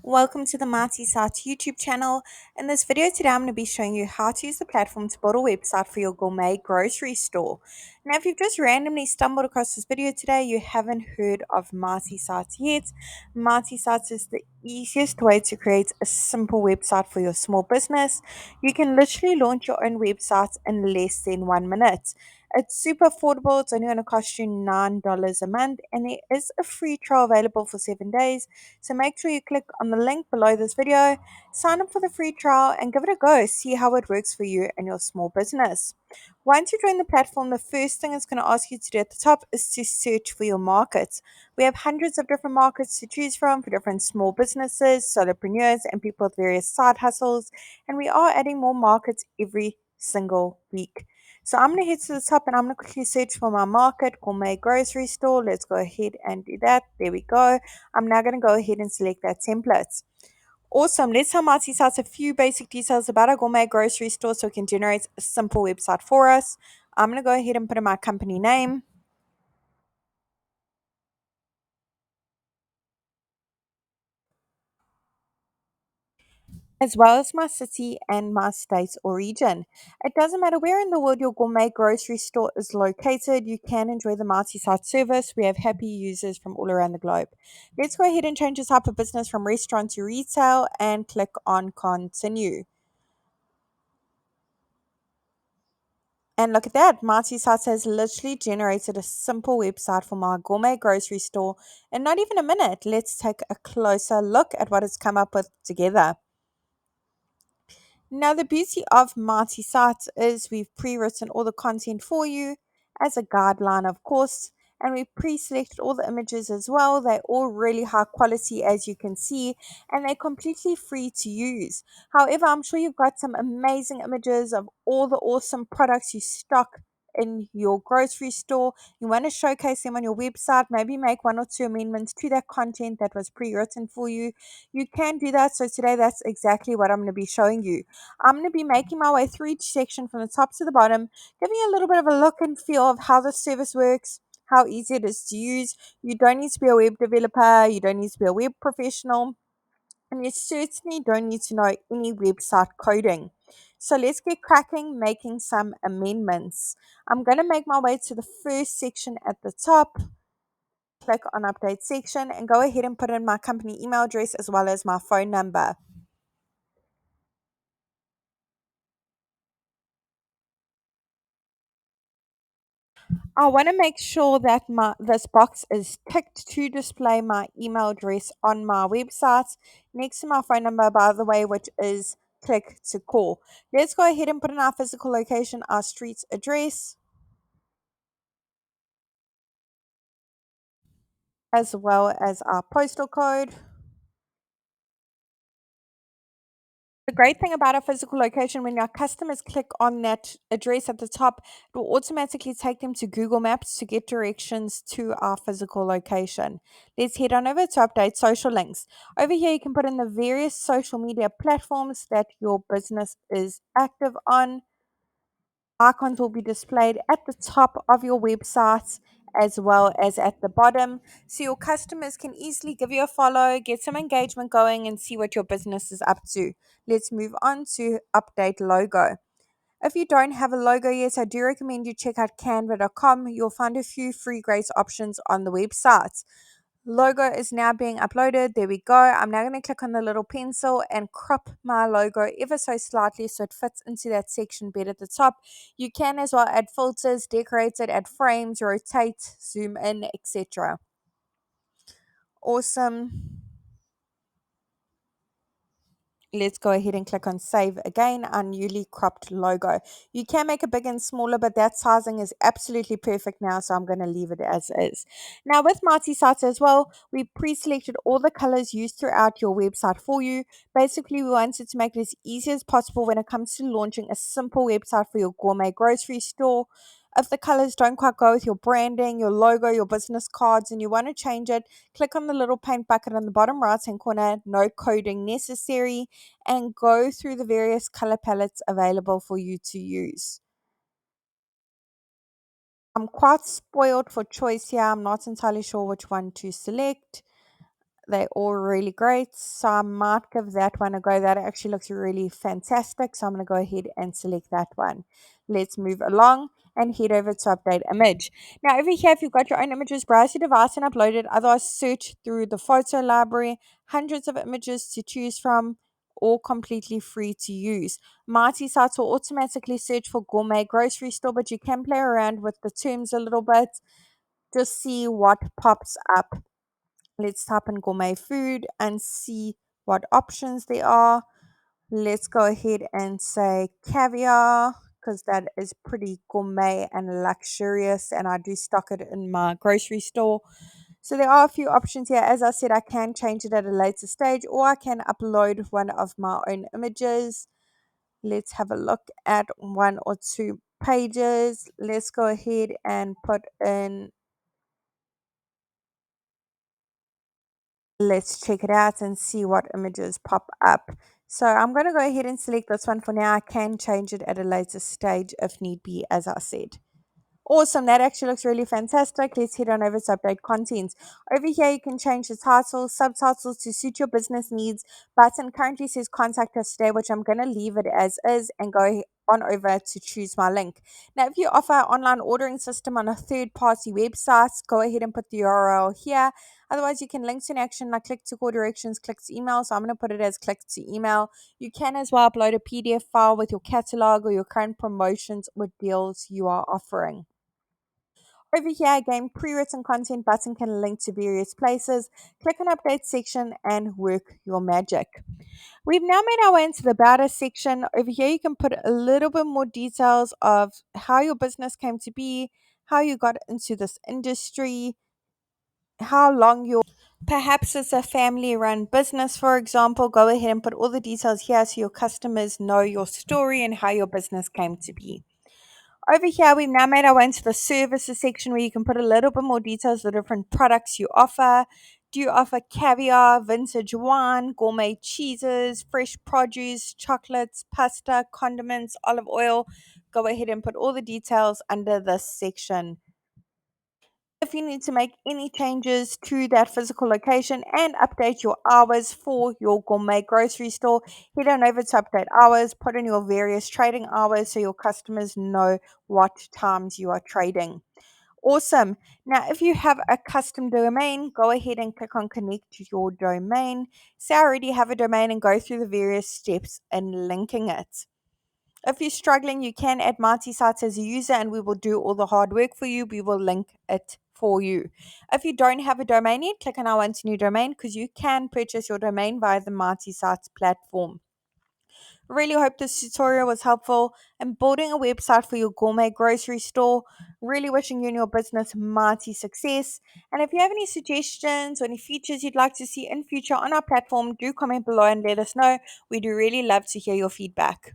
Welcome to the Marty Site YouTube channel. In this video today, I'm going to be showing you how to use the platform to build a website for your gourmet grocery store. Now, if you've just randomly stumbled across this video today, you haven't heard of Marty Sites yet. Marty Sites is the easiest way to create a simple website for your small business. You can literally launch your own website in less than 1 minute. It's super affordable. It's only going to cost you $9 a month, and there is a free trial available for 7 days. So make sure you click on the link below this video, sign up for the free trial, and give it a go. See how it works for you and your small business. Once you join the platform, the first thing it's going to ask you to do at the top is to search for your market. We have hundreds of different markets to choose from for different small businesses, solopreneurs, and people with various side hustles. And we are adding more markets every single week. So I'm going to head to the top and I'm going to quickly search for my market, gourmet grocery store. Let's go ahead and do that. There we go. I'm now going to go ahead and select that template. Awesome. Let's tell Marty Sites a few basic details about our gourmet grocery store so we can generate a simple website for us. I'm going to go ahead and put in my company name, as well as my city and my state or region. It doesn't matter where in the world your gourmet grocery store is located, you can enjoy the multi-site service. We have happy users from all around the globe. Let's go ahead and change the type of business from restaurant to retail and click on continue. And look at that, Marty Sites has literally generated a simple website for my gourmet grocery store in not even a minute. Let's take a closer look at what it's come up with together. Now, the beauty of Marty Sites is we've pre-written all the content for you as a guideline, of course, and we've pre-selected all the images as well. They're all really high quality, as you can see, and they're completely free to use. However, I'm sure you've got some amazing images of all the awesome products you stock in your grocery store. You want to showcase them on your website, maybe make one or two amendments to that content that was pre-written for you. You can do that. So today, that's exactly what I'm going to be showing you. I'm going to be making my way through each section from the top to the bottom, giving you a little bit of a look and feel of how the service works, how easy it is to use. You don't need to be a web developer, you don't need to be a web professional, and you certainly don't need to know any website coding. So let's get cracking, making some amendments. I'm going to make my way to the first section at the top, click on update section, and go ahead and put in my company email address as well as my phone number. I want to make sure that this box is ticked to display my email address on my website next to my phone number, by the way, which is click to call. Let's go ahead and put in our physical location, our street address, as well as our postal code. The great thing about a physical location, when your customers click on that address at the top, it will automatically take them to Google Maps to get directions to our physical location. Let's head on over to update social links. Over here, you can put in the various social media platforms that your business is active on. Icons will be displayed at the top of your website as well as at the bottom, so your customers can easily give you a follow, get some engagement going, and see what your business is up to. Let's move on to update logo. If you don't have a logo yet, I do recommend you check out canva.com. You'll find a few free grace options on the website. Logo is now being uploaded. There we go. I'm now going to click on the little pencil and crop my logo ever so slightly so it fits into that section bed at the top. You can as well add filters, decorate it, add frames, rotate, zoom in, etc. Awesome. Let's go ahead and click on save again, our newly cropped logo. You can make it big and smaller, but that sizing is absolutely perfect now, so I'm going to leave it as is. Now with multi-sites as well, we pre-selected all the colors used throughout your website for you. Basically, we wanted to make it as easy as possible when it comes to launching a simple website for your gourmet grocery store. If the colors don't quite go with your branding, your logo, your business cards, and you want to change it, click on the little paint bucket on the bottom right hand corner, no coding necessary, and go through the various color palettes available for you to use. I'm quite spoiled for choice here. I'm not entirely sure which one to select. They're all really great. So I might give that one a go. That actually looks really fantastic. So I'm going to go ahead and select that one. Let's move along and head over to update image. Now over here, if you've got your own images, browse your device and upload it. Otherwise, search through the photo library. Hundreds of images to choose from, all completely free to use. Mighty sites will automatically search for gourmet grocery store, but you can play around with the terms a little bit. Just see what pops up. Let's type in gourmet food and see what options there are. Let's go ahead and say caviar because that is pretty gourmet and luxurious, and I do stock it in my grocery store. So there are a few options here. As I said, I can change it at a later stage, or I can upload one of my own images. Let's have a look at one or two pages. Let's go ahead and put in. Let's check it out and see what images pop up. So I'm going to go ahead and select this one for now. I can change it at a later stage if need be, as I said. Awesome, that actually looks really fantastic. Let's head on over to update content. Over here, you can change the title, subtitles to suit your business needs. Button currently says contact us today, which I'm going to leave it as is and go on over to choose my link. Now, if you offer an online ordering system on a third party website, go ahead and put the URL here. Otherwise, you can link to an action like click to call directions, click to email. So I'm going to put it as click to email. You can as well upload a PDF file with your catalog or your current promotions or deals you are offering. Over here, again, pre-written content button can link to various places. Click on update section and work your magic. We've now made our way into the about us section. Over here, you can put a little bit more details of how your business came to be, how you got into this industry, how long you're perhaps it's a family run business, for example. Go ahead and put all the details here so your customers know your story and how your business came to be. Over here, we've now made our way into the services section where you can put a little bit more details of the different products you offer. Do you offer caviar, vintage wine, gourmet cheeses, fresh produce, chocolates, pasta, condiments, olive oil? Go ahead and put all the details under this section. If you need to make any changes to that physical location and update your hours for your gourmet grocery store, head on over to update hours, put in your various trading hours so your customers know what times you are trading. Awesome. Now, if you have a custom domain, go ahead and click on connect to your domain. Say I already have a domain and go through the various steps in linking it. If you're struggling, you can add multi-sites as a user and we will do all the hard work for you. We will link it for you. If you don't have a domain yet, click on our Want a New Domain because you can purchase your domain via the multi-sites platform. Really hope this tutorial was helpful in building a website for your gourmet grocery store. Really wishing you and your business mighty success. And if you have any suggestions or any features you'd like to see in future on our platform, do comment below and let us know. We do really love to hear your feedback.